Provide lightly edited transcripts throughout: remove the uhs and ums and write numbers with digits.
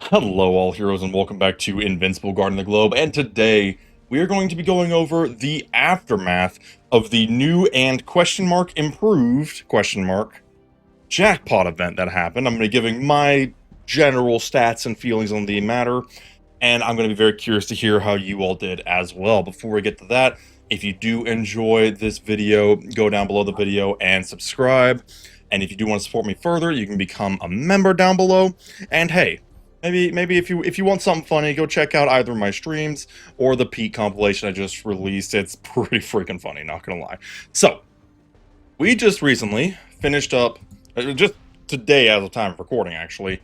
Hello, all heroes, and welcome back to Invincible Guarding the Globe. And today we are going to be going over the aftermath of the new and improved jackpot event that happened. I'm going to be giving my general stats and feelings on the matter, and I'm going to be very curious to hear how you all did as well. Before we get to that, if you do enjoy this video, go down below the video and subscribe. And if you do want to support me further, you can become a member down below. And hey, maybe if you want something funny, go check out either my streams or the Pete compilation I just released. It's pretty freaking funny, not gonna lie. So, we just recently finished up, just today as of time of recording actually,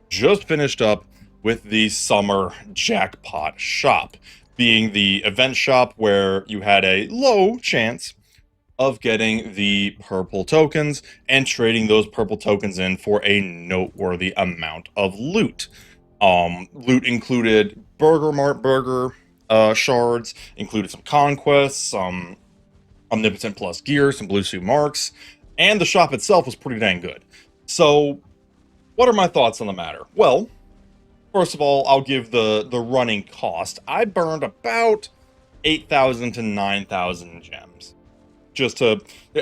just finished up with the Summer Jackpot Shop, being the event shop where you had a low chance of getting the purple tokens and trading those purple tokens in for a noteworthy amount of loot. Loot included Burger Mart burger shards, included some conquests, some Omnipotent Plus gear, some Blue Suit marks, and the shop itself was pretty dang good. So, what are my thoughts on the matter? Well, first of all, I'll give the running cost. I burned about 8,000 to 9,000 gems.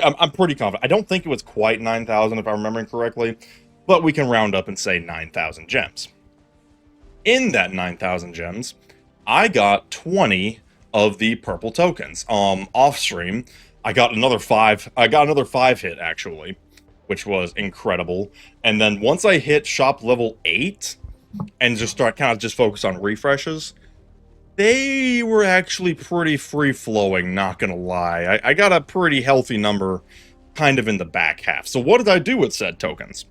I'm pretty confident. I don't think it was quite 9,000 if I'm remembering correctly, but we can round up and say 9,000 gems. In that 9,000 gems, I got 20 of the purple tokens. Off stream, I got another 5. I got another 5 hit actually, which was incredible. And then once I hit shop level 8 and just start kind of just focus on refreshes, they were actually pretty free-flowing, not gonna lie. I got a pretty healthy number kind of in the back half. So what did I do with said tokens?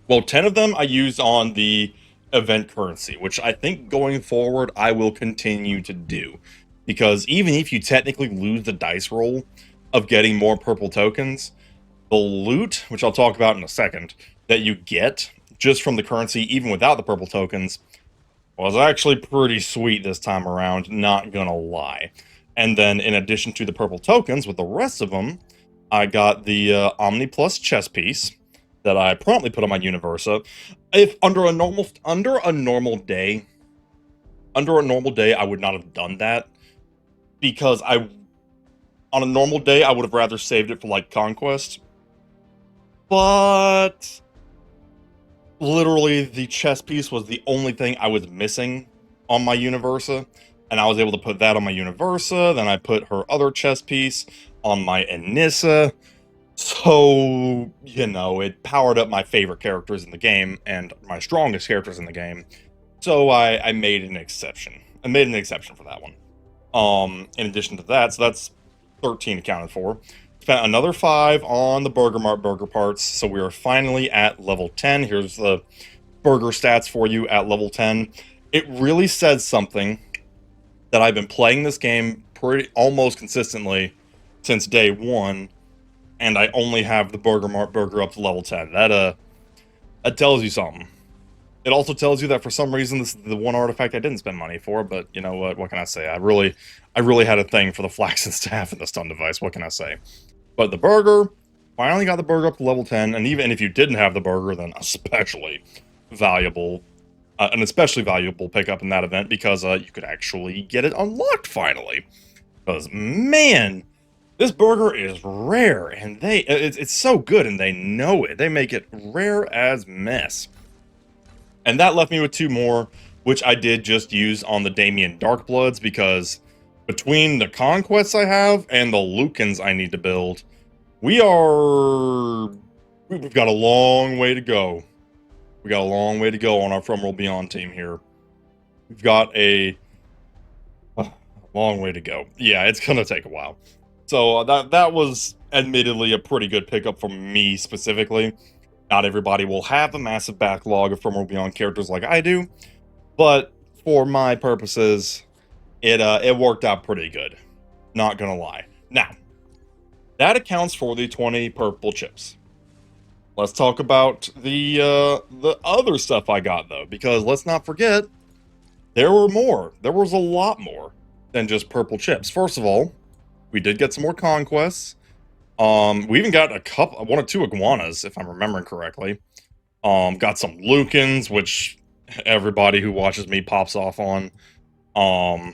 Well, 10 of them I used on the event currency, which I think going forward I will continue to do. Because even if you technically lose the dice roll of getting more purple tokens, the loot, which I'll talk about in a second, that you get just from the currency, even without the purple tokens, was actually pretty sweet this time around, not gonna lie. And then in addition to the purple tokens, with the rest of them, I got the Omni Plus chess piece that I promptly put on my Universa. If under a normal day, I would not have done that, because on a normal day I would have rather saved it for like Conquest. But literally the chess piece was the only thing I was missing on my Universa, and I was able to put that on my Universa. Then I put her other chess piece on my Anissa. So, you know, it powered up my favorite characters in the game and my strongest characters in the game. So I made an exception. I made an exception for that one. In addition to that, so that's 13 accounted for. Spent another 5 on the Burger Mart burger parts, so we are finally at level 10. Here's the burger stats for you at level 10. It really says something that I've been playing this game almost consistently since day 1, and I only have the Burger Mart burger up to level 10. That tells you something. It also tells you that for some reason this is the one artifact I didn't spend money for, but you know what can I say? I really had a thing for the Flaxen Staff and the Stun Device, what can I say? But the burger, finally got the burger up to level 10, and even if you didn't have the burger, then especially valuable, an especially valuable pickup in that event, because you could actually get it unlocked finally. Because, man, this burger is rare, and it's so good, and they know it. They make it rare as mess. And that left me with 2 more, which I did just use on the Damien Darkbloods, because between the conquests I have and the Lucans I need to build, we've got a long way to go. We got a long way to go on our From World Beyond team here. We've got a long way to go. Yeah, it's gonna take a while. So that was admittedly a pretty good pickup for me specifically. Not everybody will have a massive backlog of From World Beyond characters like I do, but for my purposes, it worked out pretty good. Not gonna lie. Now, that accounts for the 20 purple chips. Let's talk about the other stuff I got though, because let's not forget, there were more. There was a lot more than just purple chips. First of all, we did get some more conquests. We even got one or two iguanas, if I'm remembering correctly. Got some Lucans, which everybody who watches me pops off on. Um,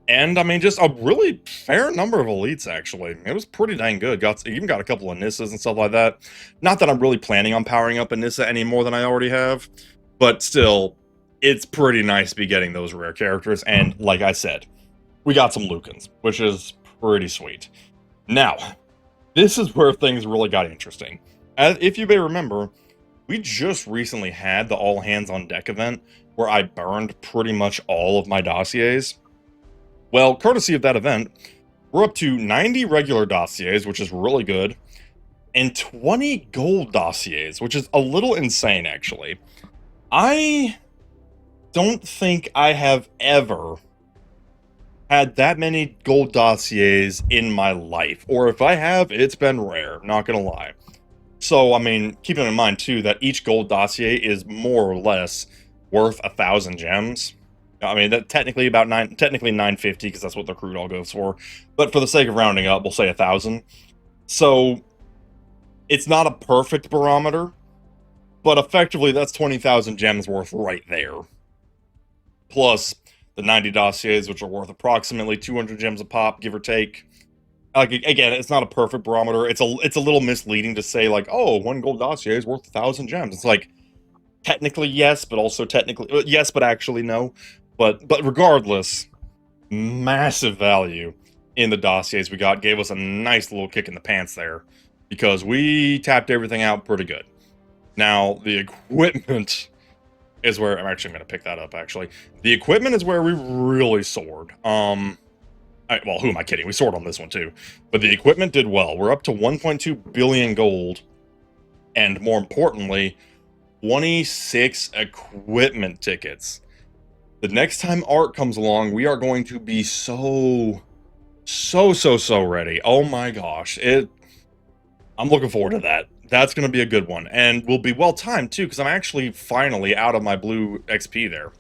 and I mean, just a really fair number of elites, actually. It was pretty dang good. Even got a couple of Nissas and stuff like that. Not that I'm really planning on powering up a Nissa any more than I already have, but still, it's pretty nice to be getting those rare characters. And like I said, we got some Lucans, which is pretty sweet. Now, this is where things really got interesting. As if you may remember, we just recently had the All Hands on Deck event where I burned pretty much all of my dossiers. Well, courtesy of that event, we're up to 90 regular dossiers, which is really good, and 20 gold dossiers, which is a little insane, actually. I don't think I have ever had that many gold dossiers in my life, or if I have, it's been rare, not gonna lie. So, I mean, keeping in mind, too, that each gold dossier is more or less worth 1,000 gems. I mean, that technically 950, because that's what the crude all goes for. But for the sake of rounding up, we'll say 1,000. So, it's not a perfect barometer, but effectively, that's 20,000 gems worth right there. Plus, the 90 dossiers, which are worth approximately 200 gems a pop, give or take. Like, again, it's not a perfect barometer. It's a little misleading to say, like, oh, one gold dossier is worth 1,000 gems. It's like, technically yes, but also technically yes, but actually no. But regardless, massive value in the dossiers we got. Gave us a nice little kick in the pants there, because we tapped everything out pretty good. Now, the equipment is where I'm actually going to pick that up, actually. The equipment is where we really soared. Well, who am I kidding? We soared on this one, too. But the equipment did well. We're up to 1.2 billion gold. And more importantly, 26 equipment tickets. The next time art comes along, we are going to be so ready. Oh my gosh. I'm looking forward to that. That's going to be a good one. And will be well timed, too, because I'm actually finally out of my blue XP there.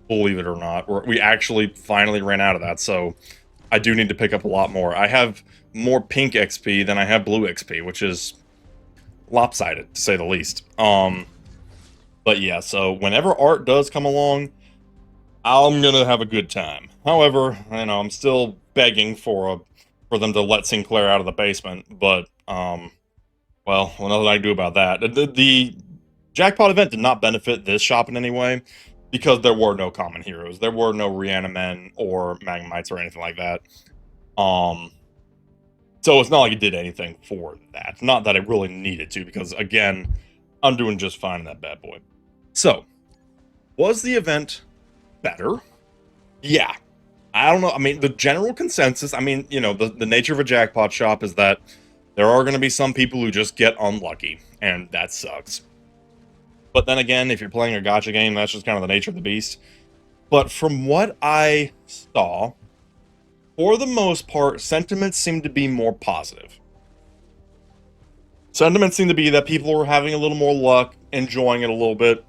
Believe it or not. We actually finally ran out of that, so I do need to pick up a lot more. I have more pink XP than I have blue XP, which is lopsided, to say the least. But yeah, so whenever art does come along, I'm gonna have a good time. However, you know, I'm still begging for them to let Sinclair out of the basement, but, well, nothing I can do about that. The Jackpot event did not benefit this shop in any way, because there were no common heroes. There were no Reanimen or Magmites or anything like that. So it's not like it did anything for that. Not that it really needed to, because, again, I'm doing just fine in that bad boy. So, was the event better? Yeah. I don't know. I mean, the general consensus, I mean, you know, the nature of a jackpot shop is that there are going to be some people who just get unlucky, and that sucks. But then again, if you're playing a gacha game, that's just kind of the nature of the beast. But from what I saw, for the most part, sentiments seem to be more positive. Sentiments seem to be that people were having a little more luck, enjoying it a little bit.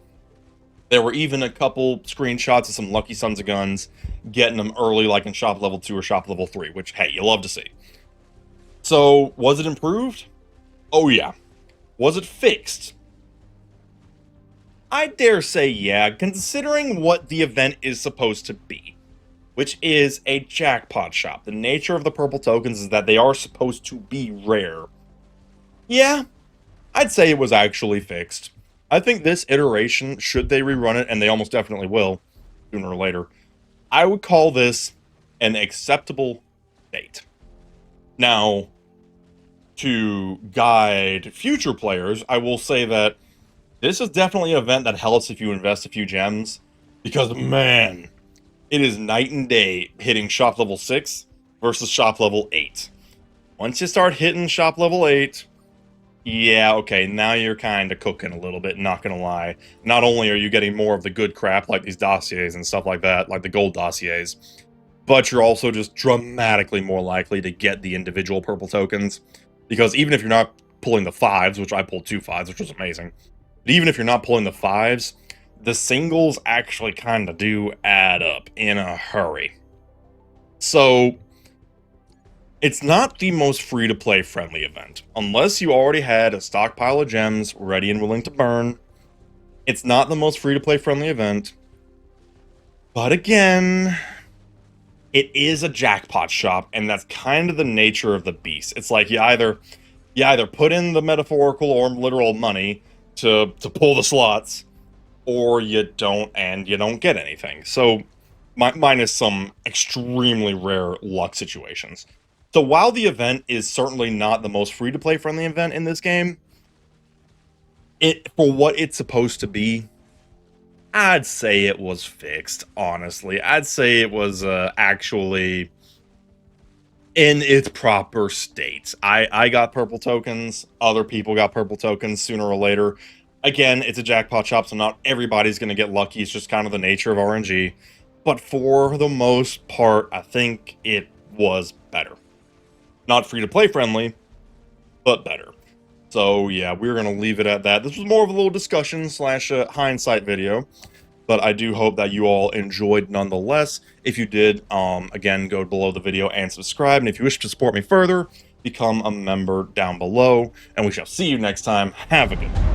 There were even a couple screenshots of some lucky sons of guns getting them early, like in shop level 2 or shop level 3, which, hey, you love to see. So, was it improved? Oh yeah. Was it fixed? I dare say yeah, considering what the event is supposed to be, which is a jackpot shop. The nature of the purple tokens is that they are supposed to be rare. Yeah, I'd say it was actually fixed. I think this iteration, should they rerun it, and they almost definitely will, sooner or later, I would call this an acceptable date. Now, to guide future players, I will say that this is definitely an event that helps if you invest a few gems, because, man, it is night and day hitting shop level 6 versus shop level 8. Once you start hitting shop level 8, yeah, okay, now you're kind of cooking a little bit, not gonna lie. Not only are you getting more of the good crap, like these dossiers and stuff like that, like the gold dossiers, but you're also just dramatically more likely to get the individual purple tokens. Because even if you're not pulling the 5s, which I pulled 2 5s, which was amazing, but even if you're not pulling the 5s, the singles actually kind of do add up in a hurry. So, it's not the most free-to-play friendly event. Unless you already had a stockpile of gems ready and willing to burn, It's not the most free-to-play friendly event, but again, it is a jackpot shop, and that's kind of the nature of the beast. It's like you either put in the metaphorical or literal money to pull the slots, or you don't, and you don't get anything. So, minus some extremely rare luck situations. So while the event is certainly not the most free-to-play friendly event in this game, it for what it's supposed to be, I'd say it was fixed, honestly. I'd say it was actually in its proper state. I got purple tokens, other people got purple tokens sooner or later. Again, it's a jackpot shop, so not everybody's going to get lucky. It's just kind of the nature of RNG. But for the most part, I think it was better. Not free-to-play friendly, but better. So yeah, we're going to leave it at that. This was more of a little discussion slash hindsight video, but I do hope that you all enjoyed nonetheless. If you did, again, go below the video and subscribe. And if you wish to support me further, become a member down below. And we shall see you next time. Have a good one.